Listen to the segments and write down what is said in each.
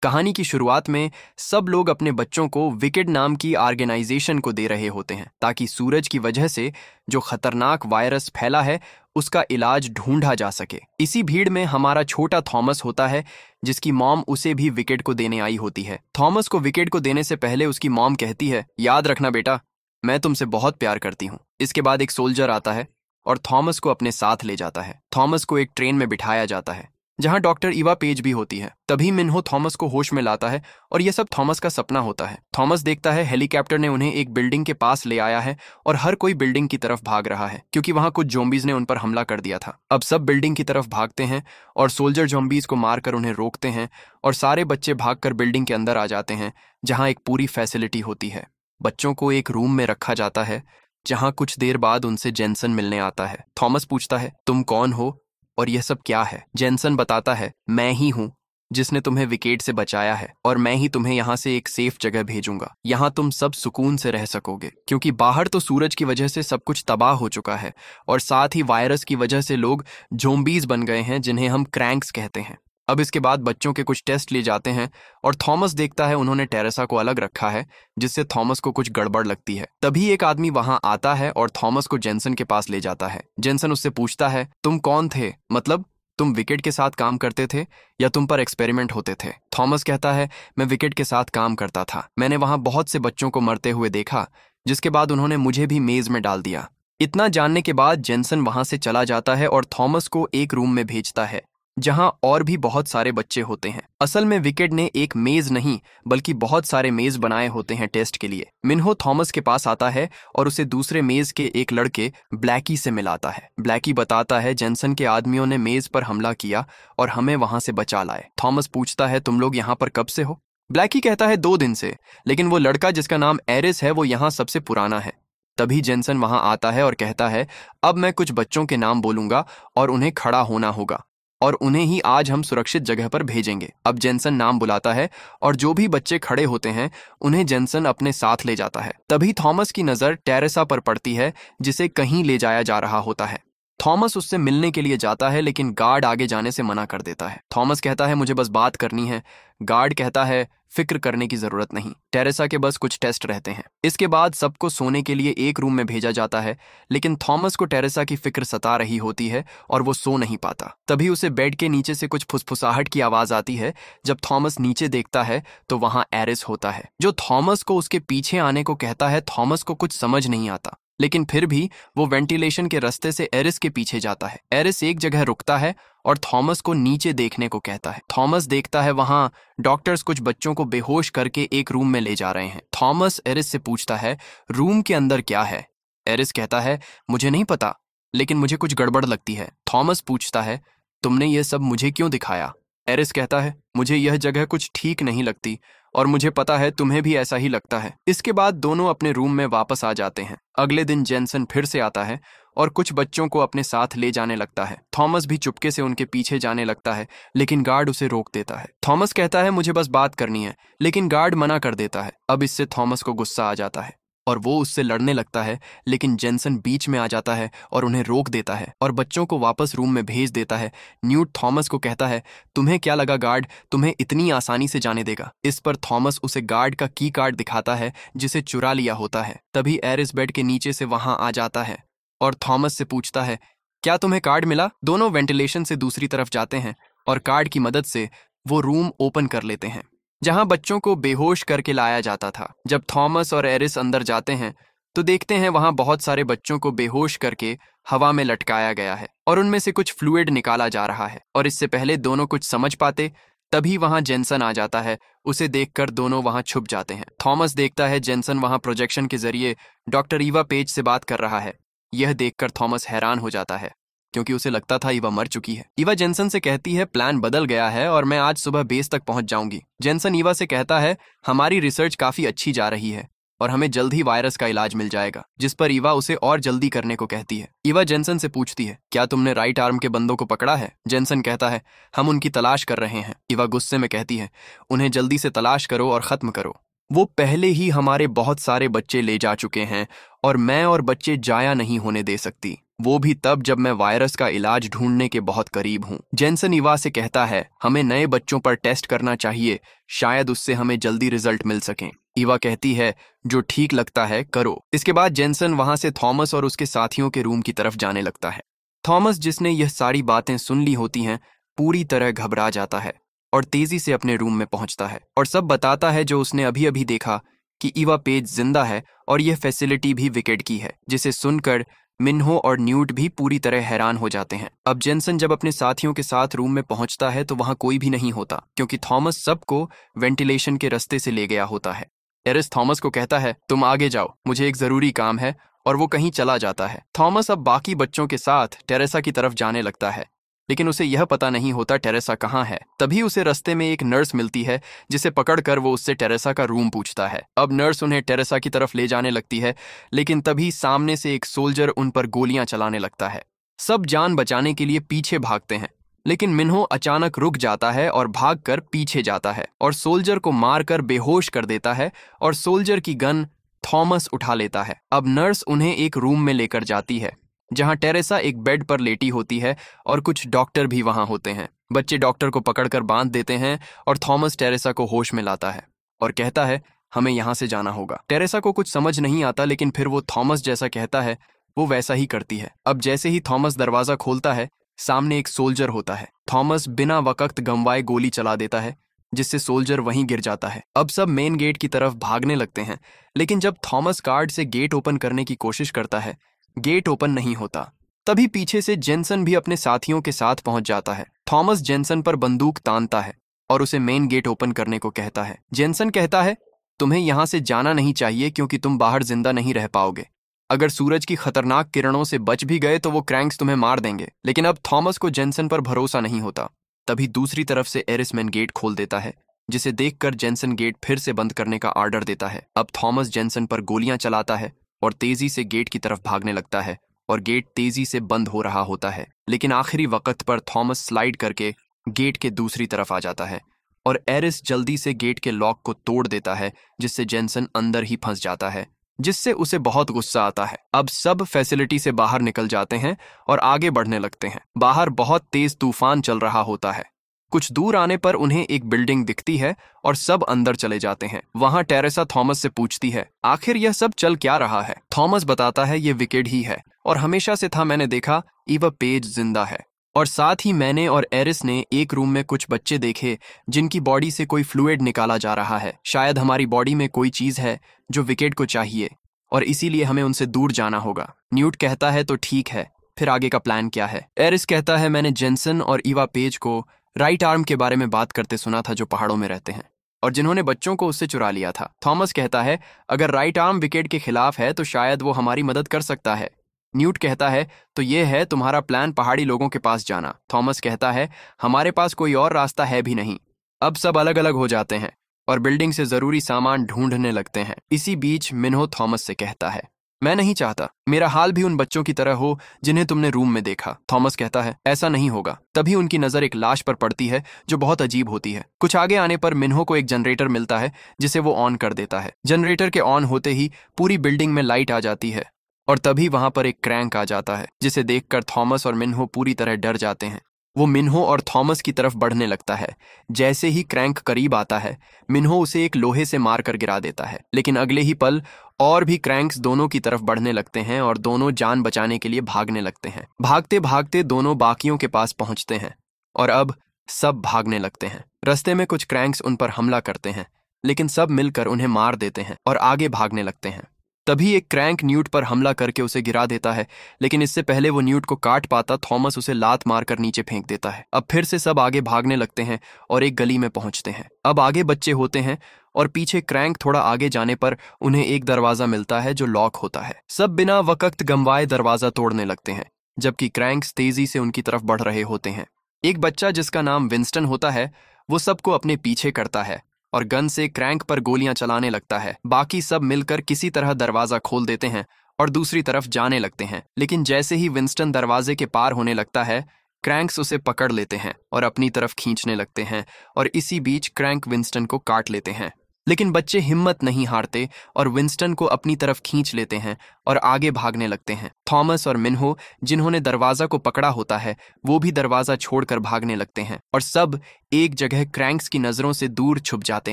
कहानी की शुरुआत में सब लोग अपने बच्चों को विकेड नाम की ऑर्गेनाइजेशन को दे रहे होते हैं ताकि सूरज की वजह से जो खतरनाक वायरस फैला है उसका इलाज ढूंढा जा सके। इसी भीड़ में हमारा छोटा थॉमस होता है जिसकी मॉम उसे भी विकेड को देने आई होती है। थॉमस को विकेड को देने से पहले उसकी मॉम कहती है, याद रखना बेटा, मैं तुमसे बहुत प्यार करती हूँ। इसके बाद एक सोल्जर आता है और थॉमस को अपने साथ ले जाता है। थॉमस को एक ट्रेन में बिठाया जाता है जहां डॉक्टर ईवा पेज भी होती है। तभी मिन्हो थॉमस को होश में लाता है और यह सब थॉमस का सपना होता है। थॉमस देखता है हेलीकॉप्टर ने उन्हें एक बिल्डिंग के पास ले आया है और हर कोई बिल्डिंग की तरफ भाग रहा है क्योंकि वहां कुछ ज़ॉम्बीज ने उन पर हमला कर दिया था। अब सब बिल्डिंग की तरफ भागते हैं और सोल्जर ज़ॉम्बीज को मारकर उन्हें रोकते हैं और सारे बच्चे भागकर बिल्डिंग के अंदर आ जाते हैं जहाँ एक पूरी फैसिलिटी होती है। बच्चों को एक रूम में रखा जाता है जहाँ कुछ देर बाद उनसे जेनसन मिलने आता है। थॉमस पूछता है, तुम कौन हो और यह सब क्या है? जेनसन बताता है, मैं ही हूं जिसने तुम्हें विकेट से बचाया है और मैं ही तुम्हें यहाँ से एक सेफ जगह भेजूंगा। यहाँ तुम सब सुकून से रह सकोगे क्योंकि बाहर तो सूरज की वजह से सब कुछ तबाह हो चुका है और साथ ही वायरस की वजह से लोग ज़ॉम्बीज बन गए हैं जिन्हें हम क्रैंक्स कहते हैं। अब इसके बाद बच्चों के कुछ टेस्ट लिए जाते हैं और थॉमस देखता है उन्होंने टेरेसा को अलग रखा है जिससे थॉमस को कुछ गड़बड़ लगती है। तभी एक आदमी वहां आता है और थॉमस को जेनसन के पास ले जाता है। जेनसन उससे पूछता है, तुम कौन थे? मतलब तुम विकेट के साथ काम करते थे या तुम पर एक्सपेरिमेंट होते थे? थॉमस कहता है, मैं विकेट के साथ काम करता था। मैंने वहां बहुत से बच्चों को मरते हुए देखा जिसके बाद उन्होंने मुझे भी मेज में डाल दिया। इतना जानने के बाद जेनसन वहां से चला जाता है और थॉमस को एक रूम में भेजता है जहां और भी बहुत सारे बच्चे होते हैं। असल में विकेट ने एक मेज नहीं बल्कि बहुत सारे मेज बनाए होते हैं टेस्ट के लिए। मिन्हो थॉमस के पास आता है और उसे दूसरे मेज के एक लड़के ब्लैकी से मिलाता है। ब्लैकी बताता है जेनसन के आदमियों ने मेज पर हमला किया और हमें वहां से बचा लाए। थॉमस पूछता है, तुम लोग यहाँ पर कब से हो? ब्लैकी कहता है 2 दिन से, लेकिन वो लड़का जिसका नाम एरिस है वो यहाँ सबसे पुराना है। तभी जेनसन वहां आता है और कहता है, अब मैं कुछ बच्चों के नाम बोलूंगा और उन्हें खड़ा होना होगा और उन्हें ही आज हम सुरक्षित जगह पर भेजेंगे। अब जेनसन नाम बुलाता है और जो भी बच्चे खड़े होते हैं उन्हें जेनसन अपने साथ ले जाता है। तभी थॉमस की नज़र टेरेसा पर पड़ती है जिसे कहीं ले जाया जा रहा होता है। थॉमस उससे मिलने के लिए जाता है लेकिन गार्ड आगे जाने से मना कर देता है। थॉमस कहता है, मुझे बस बात करनी है। गार्ड कहता है, फिक्र करने की जरूरत नहीं, टेरेसा के बस कुछ टेस्ट रहते हैं। इसके बाद सबको सोने के लिए एक रूम में भेजा जाता है लेकिन थॉमस को टेरेसा की फिक्र सता रही होती है और वो सो नहीं पाता। तभी उसे बेड के नीचे से कुछ फुसफुसाहट की आवाज आती है। जब थॉमस नीचे देखता है तो वहां एरिस होता है जो थॉमस को उसके पीछे आने को कहता है। थॉमस को कुछ समझ नहीं आता लेकिन फिर भी वो वेंटिलेशन के रास्ते से एरिस के पीछे जाता है। एरिस एक जगह रुकता है और थॉमस को नीचे देखने को कहता है। थॉमस देखता है वहां डॉक्टर्स कुछ बच्चों को बेहोश करके एक रूम में ले जा रहे हैं। थॉमस एरिस से पूछता है, रूम के अंदर क्या है? एरिस कहता है, मुझे नहीं पता लेकिन मुझे कुछ गड़बड़ लगती है। थॉमस पूछता है, तुमने ये सब मुझे क्यों दिखाया? एरिस कहता है, मुझे यह जगह कुछ ठीक नहीं लगती और मुझे पता है तुम्हें भी ऐसा ही लगता है। इसके बाद दोनों अपने रूम में वापस आ जाते हैं। अगले दिन जेनसन फिर से आता है और कुछ बच्चों को अपने साथ ले जाने लगता है। थॉमस भी चुपके से उनके पीछे जाने लगता है लेकिन गार्ड उसे रोक देता है। थॉमस कहता है, मुझे बस बात करनी है, लेकिन गार्ड मना कर देता है। अब इससे थॉमस को गुस्सा आ जाता है और वो उससे लड़ने लगता है लेकिन जेनसन बीच में आ जाता है और उन्हें रोक देता है और बच्चों को वापस रूम में भेज देता है। न्यूट थॉमस को कहता है, तुम्हें क्या लगा गार्ड तुम्हें इतनी आसानी से जाने देगा? इस पर थॉमस उसे गार्ड का की कार्ड दिखाता है जिसे चुरा लिया होता है। तभी एरिस बेड के नीचे से वहां आ जाता है और थॉमस से पूछता है, क्या तुम्हें कार्ड मिला? दोनों वेंटिलेशन से दूसरी तरफ जाते हैं और कार्ड की मदद से वो रूम ओपन कर लेते हैं जहां बच्चों को बेहोश करके लाया जाता था। जब थॉमस और एरिस अंदर जाते हैं तो देखते हैं वहां बहुत सारे बच्चों को बेहोश करके हवा में लटकाया गया है और उनमें से कुछ फ्लूइड निकाला जा रहा है। और इससे पहले दोनों कुछ समझ पाते तभी वहां जेनसन आ जाता है। उसे देखकर दोनों वहां छुप जाते हैं। थॉमस देखता है जेनसन वहां प्रोजेक्शन के जरिए डॉक्टर ईवा पेज से बात कर रहा है। यह देखकर थॉमस हैरान हो जाता है क्योंकि उसे लगता था ईवा मर चुकी है। ईवा जेनसन से कहती है, प्लान बदल गया है और मैं आज सुबह बेस तक पहुंच जाऊंगी। जेनसन ईवा से कहता है, हमारी रिसर्च काफी अच्छी जा रही है और हमें जल्द ही वायरस का इलाज मिल जाएगा। जिस पर ईवा उसे और जल्दी करने को कहती है। ईवा जेनसन से पूछती है, क्या तुमने राइट आर्म के बंदों को पकड़ा है? जेनसन कहता है, हम उनकी तलाश कर रहे हैं। ईवा गुस्से में कहती है, उन्हें जल्दी से तलाश करो और खत्म करो। वो पहले ही हमारे बहुत सारे बच्चे ले जा चुके हैं और मैं और बच्चे जाया नहीं होने दे सकती। वो भी तब जब मैं वायरस का इलाज ढूंढने के बहुत करीब हूँ। जेनसन ईवा से कहता है, हमें नए बच्चों पर टेस्ट करना चाहिए, शायद उससे हमें जल्दी रिजल्ट मिल सकें। ईवा कहती है, जो ठीक लगता है करो। इसके बाद जेनसन वहां से थॉमस और उसके साथियों के रूम की तरफ जाने लगता है। थॉमस, जिसने यह सारी बातें सुन ली होती हैं, पूरी तरह घबरा जाता है और तेजी से अपने रूम में पहुंचता है और सब बताता है जो उसने अभी अभी देखा कि ईवा पेज जिंदा है और यह फैसिलिटी भी विकेड की है, जिसे सुनकर मिन्हो और न्यूट भी पूरी तरह हैरान हो जाते हैं। अब जेनसन जब अपने साथियों के साथ रूम में पहुंचता है तो वहां कोई भी नहीं होता, क्योंकि थॉमस सबको वेंटिलेशन के रास्ते से ले गया होता है। एरिस थॉमस को कहता है, तुम आगे जाओ, मुझे एक जरूरी काम है, और वो कहीं चला जाता है। थॉमस अब बाकी बच्चों के साथ टेरेसा की तरफ जाने लगता है, लेकिन उसे यह पता नहीं होता टेरेसा कहाँ है। तभी उसे रास्ते में एक नर्स मिलती है, जिसे पकड़कर वो उससे टेरेसा का रूम पूछता है। अब नर्स उन्हें टेरेसा की तरफ ले जाने लगती है, लेकिन तभी सामने से एक सोल्जर उन पर गोलियां चलाने लगता है। सब जान बचाने के लिए पीछे भागते हैं, लेकिन मिन्हो अचानक रुक जाता है और भागकर पीछे जाता है और सोल्जर को मारकर बेहोश कर देता है और सोल्जर की गन थॉमस उठा लेता है। अब नर्स उन्हें एक रूम में लेकर जाती है, जहां टेरेसा एक बेड पर लेटी होती है और कुछ डॉक्टर भी वहां होते हैं। बच्चे डॉक्टर को पकड़कर बांध देते हैं और थॉमस टेरेसा को होश में लाता है और कहता है, हमें यहां से जाना होगा। टेरेसा को कुछ समझ नहीं आता, लेकिन फिर वो थॉमस जैसा कहता है वो वैसा ही करती है। अब जैसे ही थॉमस दरवाजा खोलता है, सामने एक सोल्जर होता है। थॉमस बिना वक्त गंवाए गोली चला देता है, जिससे सोल्जर वहीं गिर जाता है। अब सब मेन गेट की तरफ भागने लगते हैं, लेकिन जब थॉमस कार्ड से गेट ओपन करने की कोशिश करता है, गेट ओपन नहीं होता। तभी पीछे से जेनसन भी अपने साथियों के साथ पहुंच जाता है। थॉमस जेनसन पर बंदूक तानता है और उसे मेन गेट ओपन करने को कहता है। जेनसन कहता है, तुम्हें यहां से जाना नहीं चाहिए, क्योंकि तुम बाहर जिंदा नहीं रह पाओगे। अगर सूरज की खतरनाक किरणों से बच भी गए तो वो क्रैंक्स तुम्हें मार देंगे। लेकिन अब थॉमस को जेनसन पर भरोसा नहीं होता। तभी दूसरी तरफ से एरिसमैन गेट खोल देता है, जिसे देखकर जेनसन गेट फिर से बंद करने का आर्डर देता है। अब थॉमस जेनसन पर गोलियां चलाता है और तेजी से गेट की तरफ भागने लगता है और गेट तेजी से बंद हो रहा होता है। लेकिन आखिरी वक्त पर थॉमस स्लाइड करके गेट के दूसरी तरफ आ जाता है और एरिस जल्दी से गेट के लॉक को तोड़ देता है, जिससे जेनसन अंदर ही फंस जाता है, जिससे उसे बहुत गुस्सा आता है। अब सब फैसिलिटी से बाहर निकल जाते हैं और आगे बढ़ने लगते हैं। बाहर बहुत तेज तूफान चल रहा होता है। कुछ दूर आने पर उन्हें एक बिल्डिंग दिखती है और सब अंदर चले जाते हैं। वहां टेरेसा थॉमस से पूछती है, आखिर यह सब चल क्या रहा है? थॉमस बताता है, ये विकेड ही है और हमेशा से था। मैंने देखा ईवा पेज जिंदा है, और साथ ही मैंने और एरिस ने एक रूम में कुछ बच्चे देखे जिनकी बॉडी से कोई फ्लूइड निकाला जा रहा है। शायद हमारी बॉडी में कोई चीज है जो विकेड को चाहिए, और इसीलिए हमें उनसे दूर जाना होगा। न्यूट कहता है, तो ठीक है, फिर आगे का प्लान क्या है? एरिस कहता है, मैंने जेनसन और ईवा पेज को राइट आर्म के बारे में बात करते सुना था, जो पहाड़ों में रहते हैं और जिन्होंने बच्चों को उससे चुरा लिया था। थॉमस कहता है, अगर राइट आर्म विकेड के खिलाफ है तो शायद वो हमारी मदद कर सकता है। न्यूट कहता है, तो ये है तुम्हारा प्लान, पहाड़ी लोगों के पास जाना। थॉमस कहता है, हमारे पास कोई और रास्ता है भी नहीं। अब सब अलग अलग हो जाते हैं और बिल्डिंग से जरूरी सामान ढूंढने लगते हैं। इसी बीच मिन्हो थॉमस से कहता है, मैं नहीं चाहता मेरा हाल भी उन बच्चों की तरह हो जिन्हें तुमने रूम में देखा। थॉमस कहता है, ऐसा नहीं होगा। तभी उनकी नजर एक लाश पर पड़ती है जो बहुत अजीब होती है। कुछ आगे आने पर मिन्हो को एक जनरेटर मिलता है, जिसे वो ऑन कर देता है। जनरेटर के ऑन होते ही पूरी बिल्डिंग में लाइट आ जाती है और तभी वहां पर एक क्रैंक आ जाता है, जिसे देखकर थॉमस और मिन्हो पूरी तरह डर जाते हैं। वो मिन्हो और थॉमस की तरफ बढ़ने लगता है। जैसे ही क्रैंक करीब आता है, मिन्हो उसे एक लोहे से मारकर गिरा देता है, लेकिन अगले ही पल और भी क्रैंक्स दोनों की तरफ बढ़ने लगते हैं और दोनों जान बचाने के लिए भागने लगते हैं। भागते भागते दोनों बाकियों के पास पहुंचते हैं और अब सब भागने लगते हैं। रास्ते में कुछ क्रैंक्स उन पर हमला करते हैं, लेकिन सब मिलकर उन्हें मार देते हैं और आगे भागने लगते हैं। तभी एक क्रैंक न्यूट पर हमला करके उसे गिरा देता है, लेकिन इससे पहले वो न्यूट को काट पाता, थॉमस उसे लात मारकर नीचे फेंक देता है। अब फिर से सब आगे भागने लगते हैं और एक गली में पहुंचते हैं। अब आगे बच्चे होते हैं और पीछे क्रैंक थोड़ा आगे जाने पर उन्हें एक दरवाजा मिलता है जो लॉक होता है। सब बिना वक्त गंवाए दरवाजा तोड़ने लगते हैं, जबकि क्रैंक्स तेजी से उनकी तरफ बढ़ रहे होते हैं। एक बच्चा जिसका नाम विंस्टन होता है, वो सबको अपने पीछे करता है और गन से क्रैंक पर गोलियां चलाने लगता है। बाकी सब मिलकर किसी तरह दरवाजा खोल देते हैं और दूसरी तरफ जाने लगते हैं, लेकिन जैसे ही विंस्टन दरवाजे के पार होने लगता है, क्रैंक्स उसे पकड़ लेते हैं और अपनी तरफ खींचने लगते हैं और इसी बीच क्रैंक विंस्टन को काट लेते हैं। लेकिन बच्चे हिम्मत नहीं हारते और विंस्टन को अपनी तरफ खींच लेते हैं और आगे भागने लगते हैं। थॉमस और मिन्हो, जिन्होंने दरवाजा को पकड़ा होता है, वो भी दरवाजा छोड़कर भागने लगते हैं और सब एक जगह क्रैंक्स की नजरों से दूर छुप जाते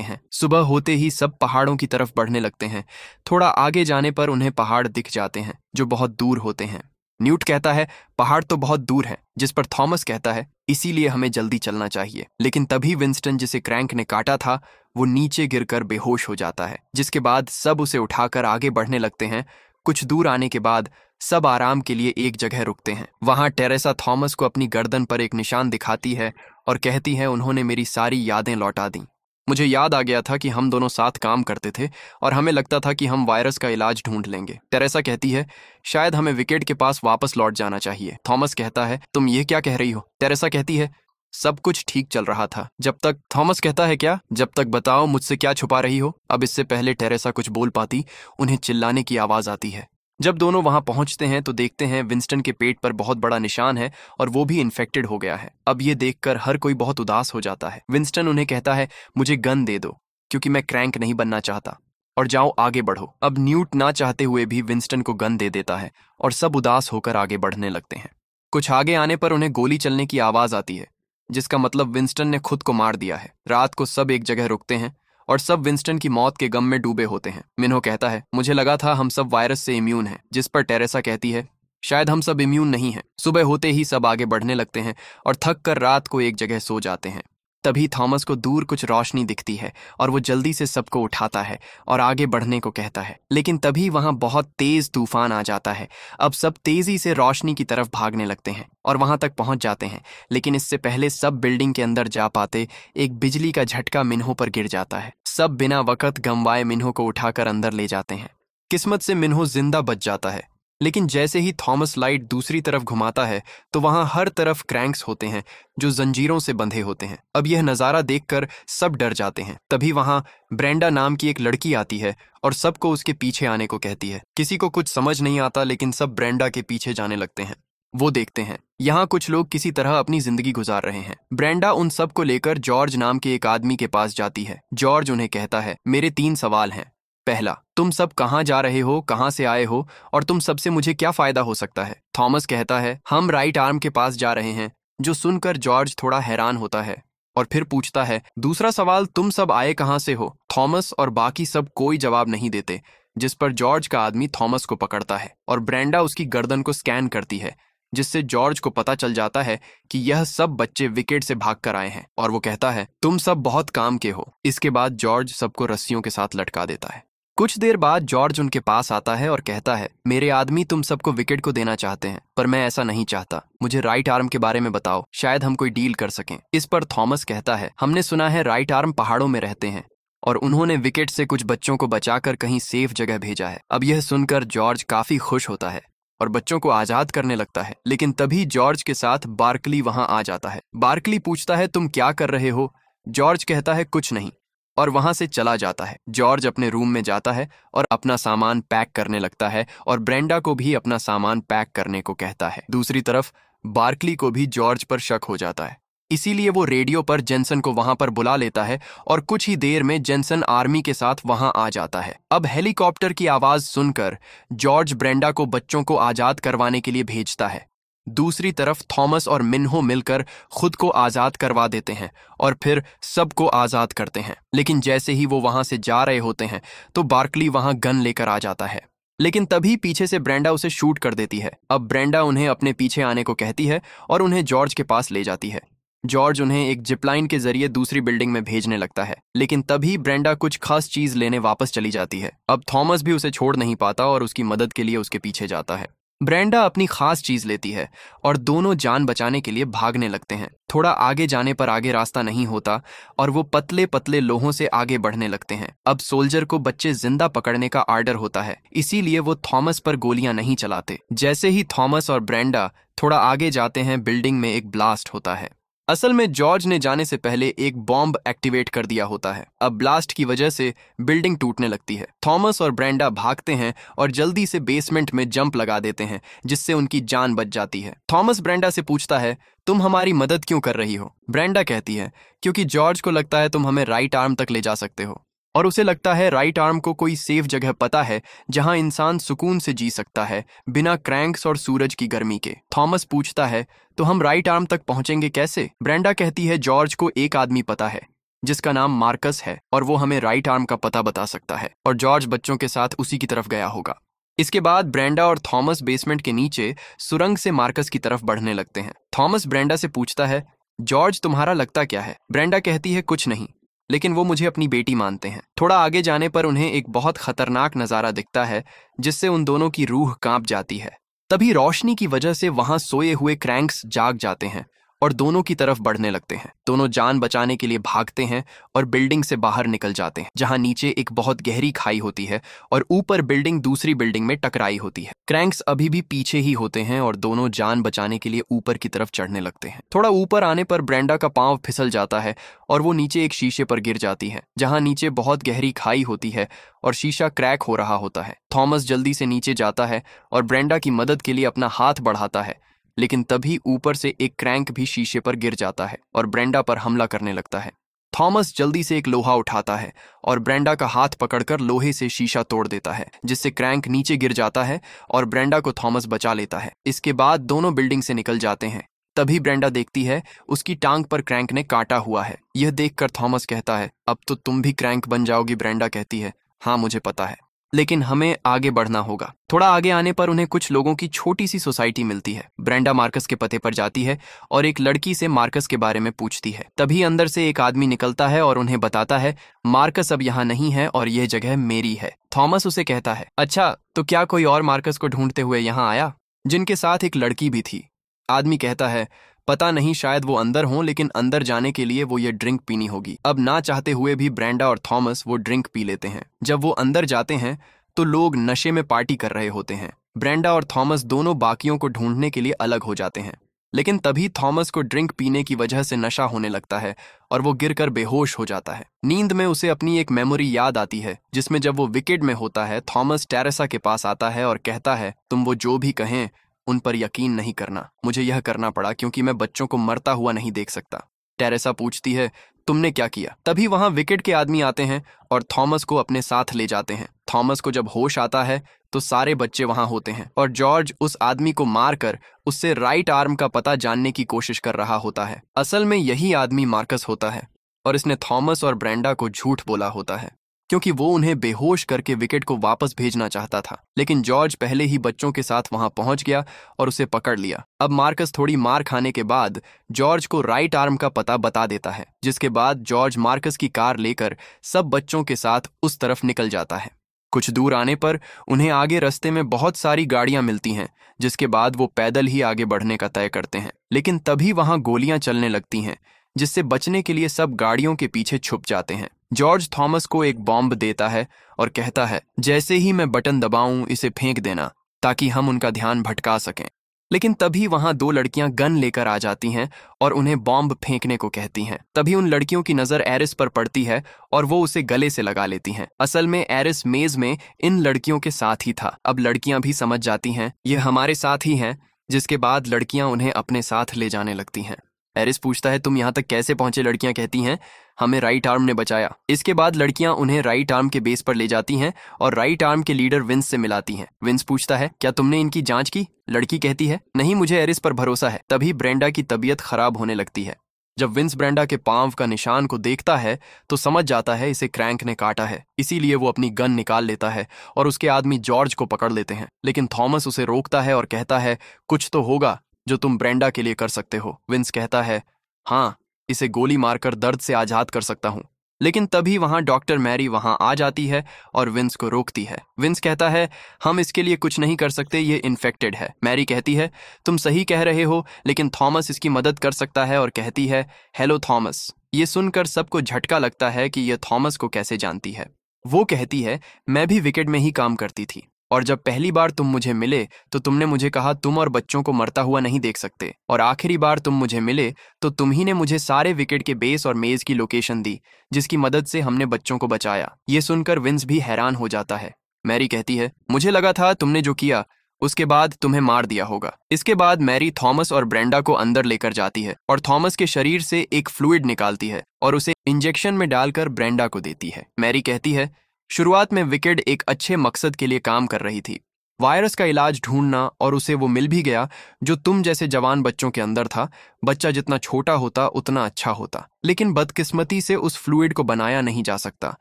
हैं। सुबह होते ही सब पहाड़ों की तरफ बढ़ने लगते हैं। थोड़ा आगे जाने पर उन्हें पहाड़ दिख जाते हैं जो बहुत दूर होते हैं। न्यूट कहता है पहाड़ तो बहुत दूर है, जिस पर थॉमस कहता है इसीलिए हमें जल्दी चलना चाहिए। लेकिन तभी विंस्टन, जिसे क्रैंक ने काटा था, वो नीचे गिरकर बेहोश हो जाता है, जिसके बाद सब उसे उठाकर आगे बढ़ने लगते हैं। कुछ दूर आने के बाद सब आराम के लिए एक जगह रुकते हैं। वहां टेरेसा थॉमस को अपनी गर्दन पर एक निशान दिखाती है और कहती है उन्होंने मेरी सारी यादें लौटा दी। मुझे याद आ गया था कि हम दोनों साथ काम करते थे और हमें लगता था कि हम वायरस का इलाज ढूंढ लेंगे। टेरेसा कहती है शायद हमें विकेट के पास वापस लौट जाना चाहिए। थॉमस कहता है तुम ये क्या कह रही हो? टेरेसा कहती है सब कुछ ठीक चल रहा था जब तक। थॉमस कहता है क्या? जब तक बताओ मुझसे क्या छुपा रही हो? अब इससे पहले टेरेसा कुछ बोल पाती, उन्हें चिल्लाने की आवाज आती है। जब दोनों वहां पहुंचते हैं तो देखते हैं विंस्टन के पेट पर बहुत बड़ा निशान है और वो भी इन्फेक्टेड हो गया है। अब ये देखकर हर कोई बहुत उदास हो जाता है। विंस्टन उन्हें कहता है मुझे गन दे दो क्योंकि मैं क्रैंक नहीं बनना चाहता, और जाओ आगे बढ़ो। अब न्यूट ना चाहते हुए भी विंस्टन को गन दे देता है और सब उदास होकर आगे बढ़ने लगते हैं। कुछ आगे आने पर उन्हें गोली चलने की आवाज आती है, जिसका मतलब विंस्टन ने खुद को मार दिया है। रात को सब एक जगह रुकते हैं और सब विंस्टन की मौत के गम में डूबे होते हैं। मिन्हो कहता है मुझे लगा था हम सब वायरस से इम्यून हैं, जिस पर टेरेसा कहती है शायद हम सब इम्यून नहीं हैं। सुबह होते ही सब आगे बढ़ने लगते हैं और थक कर रात को एक जगह सो जाते हैं। तभी थॉमस को दूर कुछ रोशनी दिखती है और वो जल्दी से सबको उठाता है और आगे बढ़ने को कहता है। लेकिन तभी वहां बहुत तेज तूफान आ जाता है। अब सब तेजी से रोशनी की तरफ भागने लगते हैं और वहां तक पहुंच जाते हैं। लेकिन इससे पहले सब बिल्डिंग के अंदर जा पाते, एक बिजली का झटका मिन्हो पर गिर जाता है। सब बिना वक्त गंवाए मिन्हो को उठाकर अंदर ले जाते हैं। किस्मत से मिन्हो जिंदा बच जाता है। लेकिन जैसे ही थॉमस लाइट दूसरी तरफ घुमाता है तो वहां हर तरफ क्रैंक्स होते हैं जो जंजीरों से बंधे होते हैं। अब यह नज़ारा देखकर सब डर जाते हैं। तभी वहां ब्रेंडा नाम की एक लड़की आती है और सबको उसके पीछे आने को कहती है। किसी को कुछ समझ नहीं आता, लेकिन सब ब्रेंडा के पीछे जाने लगते हैं। वो देखते हैं यहाँ कुछ लोग किसी तरह अपनी जिंदगी गुजार रहे हैं। ब्रेंडा उन सब को लेकर जॉर्ज नाम के एक आदमी के पास जाती है। जॉर्ज उन्हें कहता है मेरे 3 सवाल हैं। पहला, तुम सब कहाँ जा रहे हो, कहाँ से आए हो और तुम सबसे मुझे क्या फायदा हो सकता है? थॉमस कहता है हम राइट आर्म के पास जा रहे हैं, जो सुनकर जॉर्ज थोड़ा हैरान होता है और फिर पूछता है दूसरा सवाल, तुम सब आए कहाँ से हो? थॉमस और बाकी सब कोई जवाब नहीं देते, जिस पर जॉर्ज का आदमी थॉमस को पकड़ता है और ब्रेंडा उसकी गर्दन को स्कैन करती है, जिससे जॉर्ज को पता चल जाता है कि यह सब बच्चे विकेट से भागकर आए हैं और वो कहता है तुम सब बहुत काम के हो। इसके बाद जॉर्ज सबको रस्सियों के साथ लटका देता है। कुछ देर बाद जॉर्ज उनके पास आता है और कहता है मेरे आदमी तुम सबको विकेट को देना चाहते हैं, पर मैं ऐसा नहीं चाहता। मुझे राइट आर्म के बारे में बताओ, शायद हम कोई डील कर सकें। इस पर थॉमस कहता है हमने सुना है राइट आर्म पहाड़ों में रहते हैं और उन्होंने विकेट से कुछ बच्चों को बचाकर कहीं सेफ जगह भेजा है। अब यह सुनकर जॉर्ज काफी खुश होता है और बच्चों को आजाद करने लगता है। लेकिन तभी जॉर्ज के साथ बार्कली वहां आ जाता है। बार्कली पूछता है तुम क्या कर रहे हो? जॉर्ज कहता है कुछ नहीं और वहां से चला जाता है। जॉर्ज अपने रूम में जाता है और अपना सामान पैक करने लगता है और ब्रेंडा को भी अपना सामान पैक करने को कहता है। दूसरी तरफ बार्कली को भी जॉर्ज पर शक हो जाता है, इसीलिए वो रेडियो पर जेनसन को वहां पर बुला लेता है और कुछ ही देर में जेनसन आर्मी के साथ वहां आ जाता है। अब हेलीकॉप्टर की आवाज सुनकर जॉर्ज ब्रेंडा को बच्चों को आजाद करवाने के लिए भेजता है। दूसरी तरफ थॉमस और मिन्हो मिलकर खुद को आजाद करवा देते हैं और फिर सबको आजाद करते हैं। लेकिन जैसे ही वो वहां से जा रहे होते हैं तो बार्कली वहां गन लेकर आ जाता है, लेकिन तभी पीछे से ब्रेंडा उसे शूट कर देती है। अब ब्रेंडा उन्हें अपने पीछे आने को कहती है और उन्हें जॉर्ज के पास ले जाती है। जॉर्ज उन्हें एक जिपलाइन के जरिए दूसरी बिल्डिंग में भेजने लगता है, लेकिन तभी ब्रेंडा कुछ खास चीज लेने वापस चली जाती है। अब थॉमस भी उसे छोड़ नहीं पाता और उसकी मदद के लिए उसके पीछे जाता है। ब्रेंडा अपनी खास चीज लेती है और दोनों जान बचाने के लिए भागने लगते हैं। थोड़ा आगे जाने पर आगे रास्ता नहीं होता और वो पतले पतले लोहों से आगे बढ़ने लगते हैं। अब सोल्जर को बच्चे जिंदा पकड़ने का आर्डर होता है, इसीलिए वो थॉमस पर गोलियां नहीं चलाते। जैसे ही थॉमस और ब्रेंडा थोड़ा आगे जाते हैं, बिल्डिंग में एक ब्लास्ट होता है। असल में जॉर्ज ने जाने से पहले एक बॉम्ब एक्टिवेट कर दिया होता है। अब ब्लास्ट की वजह से बिल्डिंग टूटने लगती है। थॉमस और ब्रेंडा भागते हैं और जल्दी से बेसमेंट में जंप लगा देते हैं, जिससे उनकी जान बच जाती है। थॉमस ब्रेंडा से पूछता है तुम हमारी मदद क्यों कर रही हो? ब्रेंडा कहती है क्योंकि जॉर्ज को लगता है तुम हमें राइट आर्म तक ले जा सकते हो। और उसे लगता है राइट आर्म को कोई सेफ जगह पता है जहां इंसान सुकून से जी सकता है बिना क्रैंक्स और सूरज की गर्मी के। थॉमस पूछता है, तो हम राइट आर्म तक पहुंचेंगे कैसे? ब्रेंडा कहती है, जॉर्ज को एक आदमी पता है जिसका नाम मार्कस है और वो हमें राइट आर्म का पता बता सकता है, और जॉर्ज बच्चों के साथ उसी की तरफ गया होगा। इसके बाद ब्रेंडा और थॉमस बेसमेंट के नीचे सुरंग से मार्कस की तरफ बढ़ने लगते हैं। थॉमस ब्रेंडा से पूछता है, जॉर्ज तुम्हारा लगता क्या है? ब्रेंडा कहती है, कुछ नहीं, लेकिन वो मुझे अपनी बेटी मानते हैं। थोड़ा आगे जाने पर उन्हें एक बहुत खतरनाक नजारा दिखता है जिससे उन दोनों की रूह कांप जाती है। तभी रोशनी की वजह से वहां सोए हुए क्रैंक्स जाग जाते हैं और दोनों की तरफ बढ़ने लगते हैं। दोनों जान बचाने के लिए भागते हैं और बिल्डिंग से बाहर निकल जाते हैं, जहां नीचे एक बहुत गहरी खाई होती है और ऊपर बिल्डिंग दूसरी बिल्डिंग में टकराई होती है। क्रैंक्स अभी भी पीछे ही होते हैं और दोनों जान बचाने के लिए ऊपर की तरफ चढ़ने लगते हैं। थोड़ा ऊपर आने पर ब्रेंडा का पांव फिसल जाता है और वो नीचे एक शीशे पर गिर जाती है, जहां नीचे बहुत गहरी खाई होती है और शीशा क्रैक हो रहा होता है। थॉमस जल्दी से नीचे जाता है और ब्रेंडा की मदद के लिए अपना हाथ बढ़ाता है, लेकिन तभी ऊपर से एक क्रैंक भी शीशे पर गिर जाता है और ब्रेंडा पर हमला करने लगता है। थॉमस जल्दी से एक लोहा उठाता है और ब्रेंडा का हाथ पकड़कर लोहे से शीशा तोड़ देता है, जिससे क्रैंक नीचे गिर जाता है और ब्रेंडा को थॉमस बचा लेता है। इसके बाद दोनों बिल्डिंग से निकल जाते हैं। तभी ब्रेंडा देखती है उसकी टांग पर क्रैंक ने काटा हुआ है। यह देखकर थॉमस कहता है, अब तो तुम भी क्रैंक बन जाओगी। ब्रेंडा कहती है, हाँ मुझे पता है, लेकिन हमें आगे बढ़ना होगा। थोड़ा आगे आने पर उन्हें कुछ लोगों की छोटी सी सोसाइटी मिलती है। ब्रेंडा मार्कस के पते पर जाती है और एक लड़की से मार्कस के बारे में पूछती है। तभी अंदर से एक आदमी निकलता है और उन्हें बताता है, मार्कस अब यहाँ नहीं है और यह जगह मेरी है। थॉमस उसे कहता है, अच्छा तो क्या कोई और मार्कस को ढूंढते हुए यहाँ आया, जिनके साथ एक लड़की भी थी? आदमी कहता है, पता नहीं, शायद वो अंदर हों, लेकिन अंदर जाने के लिए वो ये ड्रिंक पीनी होगी। अब ना चाहते हुए भी ब्रेंडा और थॉमस वो ड्रिंक पी लेते हैं। जब वो अंदर जाते हैं तो लोग नशे में पार्टी कर रहे होते हैं। ब्रेंडा और थॉमस दोनों बाकियों को ढूंढने के लिए अलग हो जाते हैं, लेकिन तभी थॉमस को ड्रिंक पीने की वजह से नशा होने लगता है और वो गिरकर बेहोश हो जाता है। नींद में उसे अपनी एक मेमोरी याद आती है, जिसमें जब वो विकेट में होता है, थॉमस टेरेसा के पास आता है और कहता है, तुम वो जो भी कहें उन पर यकीन नहीं करना, मुझे यह करना पड़ा क्योंकि मैं बच्चों को मरता हुआ नहीं देख सकता। टेरेसा पूछती है, तुमने क्या किया? तभी वहां विकेट के आदमी आते हैं और थॉमस को अपने साथ ले जाते हैं। थॉमस को जब होश आता है तो सारे बच्चे वहां होते हैं और जॉर्ज उस आदमी को मारकर उससे राइट आर्म का पता जानने की कोशिश कर रहा होता है। असल में यही आदमी मार्कस होता है और इसने थॉमस और ब्रेंडा को झूठ बोला होता है, क्योंकि वो उन्हें बेहोश करके विकेट को वापस भेजना चाहता था। लेकिन जॉर्ज पहले ही बच्चों के साथ वहां पहुंच गया और उसे पकड़ लिया। अब मार्कस थोड़ी मार खाने के बाद जॉर्ज को राइट आर्म का पता बता देता है, जिसके बाद जॉर्ज मार्कस की कार लेकर सब बच्चों के साथ उस तरफ निकल जाता है। कुछ दूर आने पर उन्हें आगे रास्ते में बहुत सारी गाड़ियां मिलती हैं, जिसके बाद वो पैदल ही आगे बढ़ने का तय करते हैं। लेकिन तभी वहां गोलियां चलने लगती हैं, जिससे बचने के लिए सब गाड़ियों के पीछे छुप जाते हैं। जॉर्ज थॉमस को एक बॉम्ब देता है और कहता है, जैसे ही मैं बटन दबाऊं इसे फेंक देना ताकि हम उनका ध्यान भटका सकें। लेकिन तभी वहां दो लड़कियां गन लेकर आ जाती हैं और उन्हें बॉम्ब फेंकने को कहती हैं। तभी उन लड़कियों की नजर एरिस पर पड़ती है और वो उसे गले से लगा लेती हैं। असल में एरिस मेज में इन लड़कियों के साथ ही था। अब लड़कियां भी समझ जाती हैं ये हमारे साथ ही हैं, जिसके बाद लड़कियां उन्हें अपने साथ ले जाने लगती हैं। एरिस पूछता है, तुम यहाँ तक कैसे पहुंचे? लड़कियां कहती हैं, हमें राइट आर्म ने बचाया। इसके बाद लड़कियां उन्हें राइट आर्म के बेस पर ले जाती हैं और राइट आर्म के लीडर विंस से मिलाती हैं। विंस पूछता है, क्या तुमने इनकी जांच की? लड़की कहती है, नहीं, मुझे एरिस पर भरोसा है। तभी ब्रेंडा की तबीयत खराब होने लगती है। जब विंस ब्रेंडा के पांव का निशान को देखता है तो समझ जाता है इसे क्रैंक ने काटा है। इसीलिए वो अपनी गन निकाल लेता है और उसके आदमी जॉर्ज को पकड़ लेते हैं। लेकिन थॉमस उसे रोकता है और कहता है, कुछ तो होगा जो तुम ब्रेंडा के लिए कर सकते हो। विंस कहता है, हाँ, इसे गोली मारकर दर्द से आजाद कर सकता हूं। लेकिन तभी वहां डॉक्टर मैरी वहां आ जाती है और विंस को रोकती है। विंस कहता है, हम इसके लिए कुछ नहीं कर सकते, ये इन्फेक्टेड है। मैरी कहती है, तुम सही कह रहे हो, लेकिन थॉमस इसकी मदद कर सकता है और कहती है, हेलो थॉमस। ये सुनकर सबको झटका लगता है कि यह थॉमस को कैसे जानती है। वो कहती है, मैं भी विकेट में ही काम करती थी और जब पहली बार तुम मुझे मिले तो तुमने मुझे कहा तुम और बच्चों को मरता हुआ नहीं देख सकते, और आखिरी बार तुम मुझे मिले तो तुम ही ने मुझे सारे विकेट के बेस और मेज की लोकेशन दी, जिसकी मदद से हमने बच्चों को बचाया। ये सुनकर विंस भी हैरान हो जाता है। मैरी कहती है, मुझे लगा था तुमने जो किया उसके बाद तुम्हें मार दिया होगा। इसके बाद मैरी थॉमस और ब्रेंडा को अंदर लेकर जाती है और थॉमस के शरीर से एक फ्लूइड निकालती है और उसे इंजेक्शन में डालकर ब्रेंडा को देती है। मैरी कहती है, शुरुआत में विकेड एक अच्छे मकसद के लिए काम कर रही थी, वायरस का इलाज ढूंढना, और उसे वो मिल भी गया जो तुम जैसे जवान बच्चों के अंदर था। बच्चा जितना छोटा होता उतना अच्छा होता, लेकिन बदकिस्मती से उस फ्लूइड को बनाया नहीं जा सकता,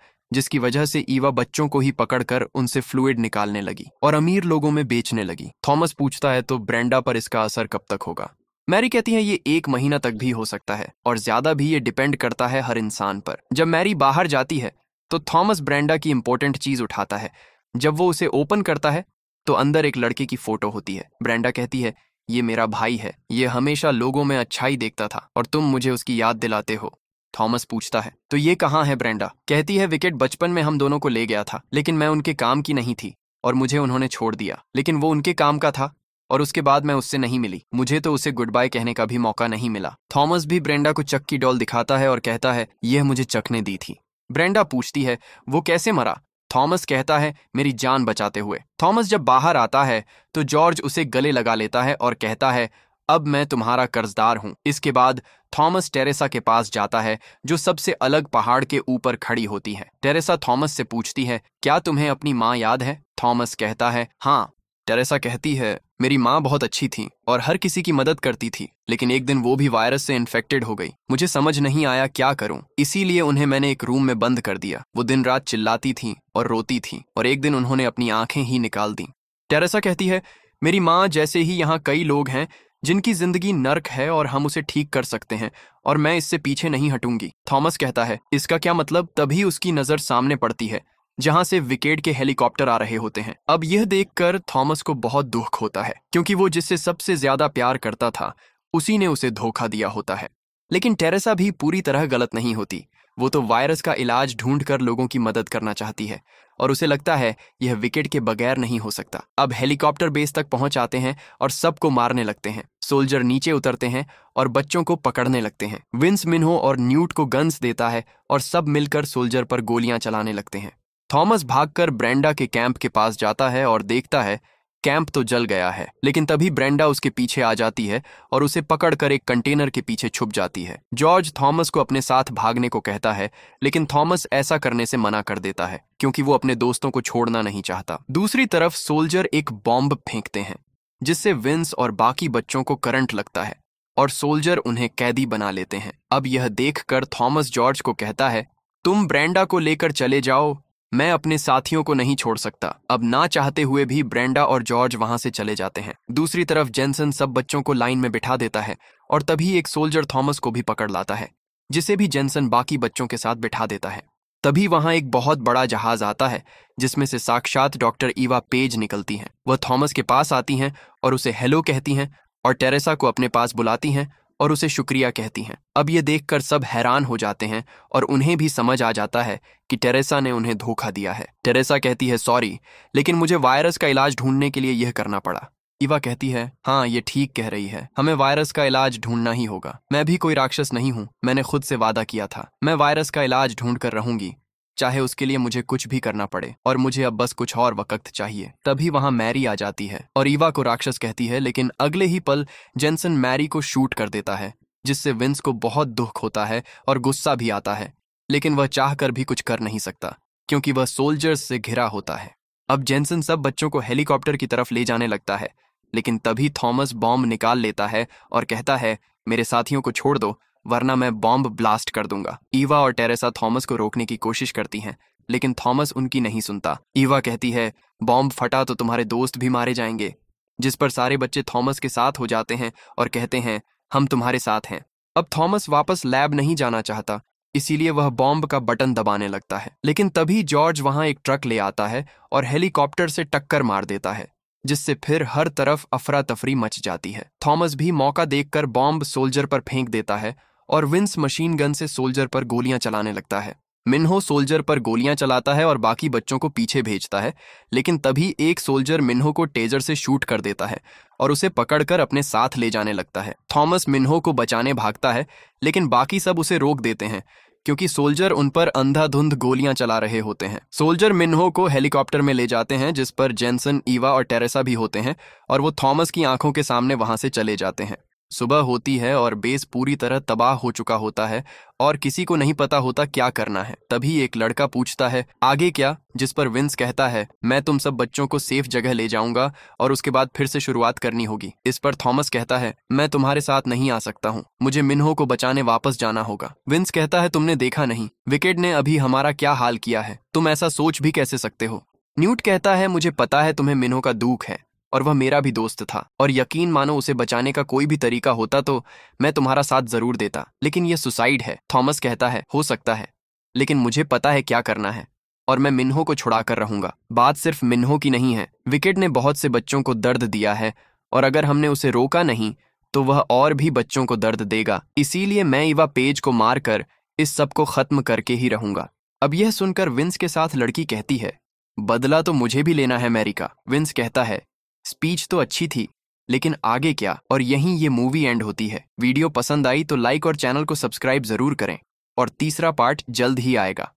जिसकी वजह से ईवा बच्चों को ही पकड़कर उनसे फ्लूइड निकालने लगी और अमीर लोगों में बेचने लगी। थॉमस पूछता है, तो ब्रेंडा पर इसका असर कब तक होगा? मैरी कहती है, ये 1 महीना तक भी हो सकता है और ज्यादा भी। ये डिपेंड करता है हर इंसान पर। जब मैरी बाहर जाती है तो थॉमस ब्रेंडा की इंपॉर्टेंट चीज उठाता है। जब वो उसे ओपन करता है तो अंदर एक लड़के की फोटो होती है। ब्रेंडा कहती है, ये मेरा भाई है, ये हमेशा लोगों में अच्छाई देखता था और तुम मुझे उसकी याद दिलाते हो। थॉमस पूछता है, तो ये कहाँ है? ब्रेंडा कहती है, विकेट बचपन में हम दोनों को ले गया था, लेकिन मैं उनके काम की नहीं थी और मुझे उन्होंने छोड़ दिया। लेकिन वो उनके काम का था और उसके बाद मैं उससे नहीं मिली। मुझे तो उसे गुड बाय कहने का भी मौका नहीं मिला। थॉमस भी ब्रेंडा को चक की डॉल दिखाता है और कहता है, यह मुझे चक ने दी थी। ब्रेंडा पूछती है, वो कैसे मरा? थॉमस कहता है, मेरी जान बचाते हुए। थॉमस जब बाहर आता है तो जॉर्ज उसे गले लगा लेता है और कहता है, अब मैं तुम्हारा कर्जदार हूं। इसके बाद थॉमस टेरेसा के पास जाता है, जो सबसे अलग पहाड़ के ऊपर खड़ी होती है। टेरेसा थॉमस से पूछती है, क्या तुम्हें अपनी माँ याद है? थॉमस कहता है, हाँ। टेरेसा कहती है, मेरी माँ बहुत अच्छी थी और हर किसी की मदद करती थी, लेकिन एक दिन वो भी वायरस से इन्फेक्टेड हो गई। मुझे समझ नहीं आया क्या करूं, इसीलिए उन्हें मैंने एक रूम में बंद कर दिया। वो दिन रात चिल्लाती थी और रोती थी और एक दिन उन्होंने अपनी आंखें ही निकाल दी। टेरेसा कहती है, मेरी माँ जैसे ही यहाँ कई लोग हैं जिनकी जिंदगी नर्क है और हम उसे ठीक कर सकते हैं और मैं इससे पीछे नहीं हटूंगी। थॉमस कहता है, इसका क्या मतलब? तभी उसकी नजर सामने पड़ती है जहां से विकेड के हेलीकॉप्टर आ रहे होते हैं। अब यह देखकर थॉमस को बहुत दुख होता है, क्योंकि वो जिससे सबसे ज्यादा प्यार करता था उसी ने उसे धोखा दिया होता है। लेकिन टेरेसा भी पूरी तरह गलत नहीं होती। वो तो वायरस का इलाज ढूंढकर लोगों की मदद करना चाहती है और उसे लगता है यह विकेट के बगैर नहीं हो सकता। अब हेलीकॉप्टर बेस तक पहुंच आते हैं और सबको मारने लगते हैं। सोल्जर नीचे उतरते हैं और बच्चों को पकड़ने लगते हैं। विंस मिन्हो और न्यूट को गन्स देता है और सब मिलकर सोल्जर पर गोलियां चलाने लगते हैं। थॉमस भागकर ब्रेंडा के कैंप के पास जाता है और देखता है कैंप तो जल गया है, लेकिन तभी ब्रेंडा उसके पीछे आ जाती है और उसे पकड़कर एक कंटेनर के पीछे छुप जाती है। जॉर्ज थॉमस को अपने साथ भागने को कहता है, लेकिन थॉमस ऐसा करने से मना कर देता है क्योंकि वो अपने दोस्तों को छोड़ना नहीं चाहता। दूसरी तरफ सोल्जर एक बॉम्ब फेंकते हैं जिससे विंस और बाकी बच्चों को करंट लगता है और सोल्जर उन्हें कैदी बना लेते हैं। अब यह देखकर थॉमस जॉर्ज को कहता है, तुम ब्रेंडा को लेकर चले जाओ, मैं अपने साथियों को नहीं छोड़ सकता। अब ना चाहते हुए भी ब्रेंडा और जॉर्ज वहां से चले जाते हैं। दूसरी तरफ जेनसन सब बच्चों को लाइन में बिठा देता है और तभी एक सोल्जर थॉमस को भी पकड़ लाता है, जिसे भी जेनसन बाकी बच्चों के साथ बिठा देता है। तभी वहां एक बहुत बड़ा जहाज आता है जिसमें से साक्षात डॉक्टर ईवा पेज निकलती हैं। वह थॉमस के पास आती हैं और उसे हेलो कहती हैं और टेरेसा को अपने पास बुलाती हैं और उसे शुक्रिया कहती हैं। अब ये देखकर सब हैरान हो जाते हैं और उन्हें भी समझ आ जाता है कि टेरेसा ने उन्हें धोखा दिया है। टेरेसा कहती है, सॉरी, लेकिन मुझे वायरस का इलाज ढूंढने के लिए यह करना पड़ा। ईवा कहती है, हाँ, ये ठीक कह रही है, हमें वायरस का इलाज ढूंढना ही होगा। मैं भी कोई राक्षस नहीं हूँ, मैंने खुद से वादा किया था, मैं वायरस का इलाज ढूंढ कर रहूंगी, चाहे उसके लिए मुझे कुछ भी करना पड़े, और मुझे अब बस कुछ और वक्त चाहिए। तभी वहां मैरी आ जाती है और ईवा को राक्षस कहती है, लेकिन अगले ही पल जेनसन मैरी को शूट कर देता है, जिससे विंस को बहुत दुख होता है और गुस्सा भी आता है, लेकिन वह चाहकर भी कुछ कर नहीं सकता क्योंकि वह सोल्जर्स से घिरा होता है। अब जेनसन सब बच्चों को हेलीकॉप्टर की तरफ ले जाने लगता है, लेकिन तभी थॉमस बॉम्ब निकाल लेता है और कहता है, मेरे साथियों को छोड़ दो वरना मैं बॉम्ब ब्लास्ट कर दूंगा। ईवा और टेरेसा थॉमस को रोकने की कोशिश करती हैं, लेकिन थॉमस उनकी नहीं सुनता। ईवा कहती है, बॉम्ब फटा तो तुम्हारे दोस्त भी मारे जाएंगे, जिस पर सारे बच्चे थॉमस के साथ हो जाते हैं और कहते हैं, हम तुम्हारे साथ हैं। अब थॉमस वापस लैब नहीं जाना चाहता, इसीलिए वह बॉम्ब का बटन दबाने लगता है, लेकिन तभी जॉर्ज वहां एक ट्रक ले आता है और हेलीकॉप्टर से टक्कर मार देता है, जिससे फिर हर तरफ अफरा तफरी मच जाती है। थॉमस भी मौका देखकर बॉम्ब सोल्जर पर फेंक देता है और विंस मशीन गन से सोल्जर पर गोलियां चलाने लगता है। मिन्हो सोल्जर पर गोलियां चलाता है और बाकी बच्चों को पीछे भेजता है, लेकिन तभी एक सोल्जर मिन्हो को टेजर से शूट कर देता है और उसे पकड़कर अपने साथ ले जाने लगता है। थॉमस मिन्हो को बचाने भागता है, लेकिन बाकी सब उसे रोक देते हैं क्योंकि सोल्जर उन पर अंधाधुंध गोलियां चला रहे होते हैं। सोल्जर मिन्हो को हेलीकॉप्टर में ले जाते हैं जिस पर जेनसन, ईवा और टेरेसा भी होते हैं और वो थॉमस की आंखों के सामने वहां से चले जाते हैं। सुबह होती है और बेस पूरी तरह तबाह हो चुका होता है और किसी को नहीं पता होता क्या करना है। तभी एक लड़का पूछता है, आगे क्या? जिस पर विंस कहता है, मैं तुम सब बच्चों को सेफ जगह ले जाऊंगा और उसके बाद फिर से शुरुआत करनी होगी। इस पर थॉमस कहता है, मैं तुम्हारे साथ नहीं आ सकता हूँ, मुझे मिन्हो को बचाने वापस जाना होगा। विंस कहता है, तुमने देखा नहीं विकेट ने अभी हमारा क्या हाल किया है, तुम ऐसा सोच भी कैसे सकते हो? न्यूट कहता है, मुझे पता है तुम्हें मिन्हो का दुख है और वह मेरा भी दोस्त था, और यकीन मानो उसे बचाने का कोई भी तरीका होता तो मैं तुम्हारा साथ जरूर देता, लेकिन यह सुसाइड है। थॉमस कहता है, हो सकता है, लेकिन मुझे पता है क्या करना है और मैं मिन्हो को छुड़ा कर रहूंगा। बात सिर्फ मिन्हो की नहीं है, विकेट ने बहुत से बच्चों को दर्द दिया है और अगर हमने उसे रोका नहीं तो वह और भी बच्चों को दर्द देगा। इसीलिए मैं ईवा पेज को मारकर इस सब को खत्म करके ही रहूंगा। अब यह सुनकर विंस के साथ लड़की कहती है, बदला तो मुझे भी लेना है मैरिका। विंस कहता है, स्पीच तो अच्छी थी, लेकिन आगे क्या? और यहीं ये मूवी एंड होती है। वीडियो पसंद आई तो लाइक और चैनल को सब्सक्राइब जरूर करें और तीसरा पार्ट जल्द ही आएगा।